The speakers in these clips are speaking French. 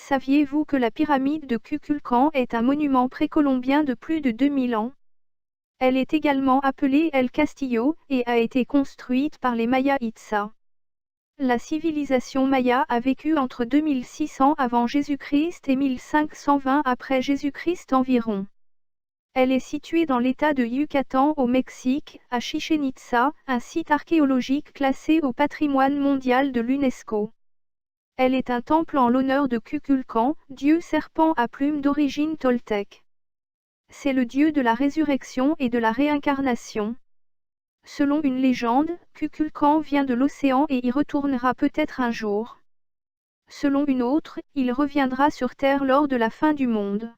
Saviez-vous que la pyramide de Kukulkan est un monument précolombien de plus de 2000 ans? Elle est également appelée El Castillo et a été construite par les Mayas Itza. La civilisation maya a vécu entre 2600 avant Jésus-Christ et 1520 après Jésus-Christ environ. Elle est située dans l'État de Yucatan au Mexique, à Chichén Itzá, un site archéologique classé au patrimoine mondial de l'UNESCO. Elle est un temple en l'honneur de Kukulkan, dieu serpent à plumes d'origine toltèque. C'est le dieu de la résurrection et de la réincarnation. Selon une légende, Kukulkan vient de l'océan et y retournera peut-être un jour. Selon une autre, il reviendra sur Terre lors de la fin du monde.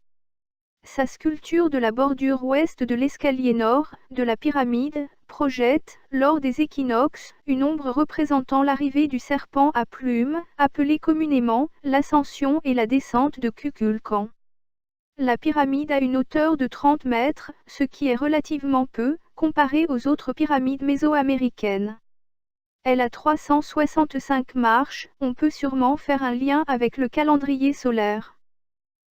Sa sculpture de la bordure ouest de l'escalier nord, de la pyramide, projette, lors des équinoxes, une ombre représentant l'arrivée du serpent à plumes, appelé communément l'ascension et la descente de Kukulkan. La pyramide a une hauteur de 30 mètres, ce qui est relativement peu, comparé aux autres pyramides mésoaméricaines. Elle a 365 marches, on peut sûrement faire un lien avec le calendrier solaire.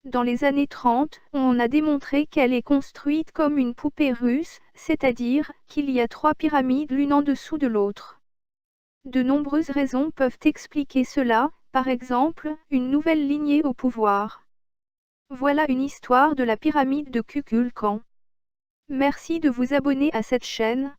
Dans les années 30, on a démontré qu'elle est construite comme une poupée russe, c'est-à-dire qu'il y a 3 pyramides l'une en dessous de l'autre. De nombreuses raisons peuvent expliquer cela, par exemple, une nouvelle lignée au pouvoir. Voilà une histoire de la pyramide de Kukulkan. Merci de vous abonner à cette chaîne.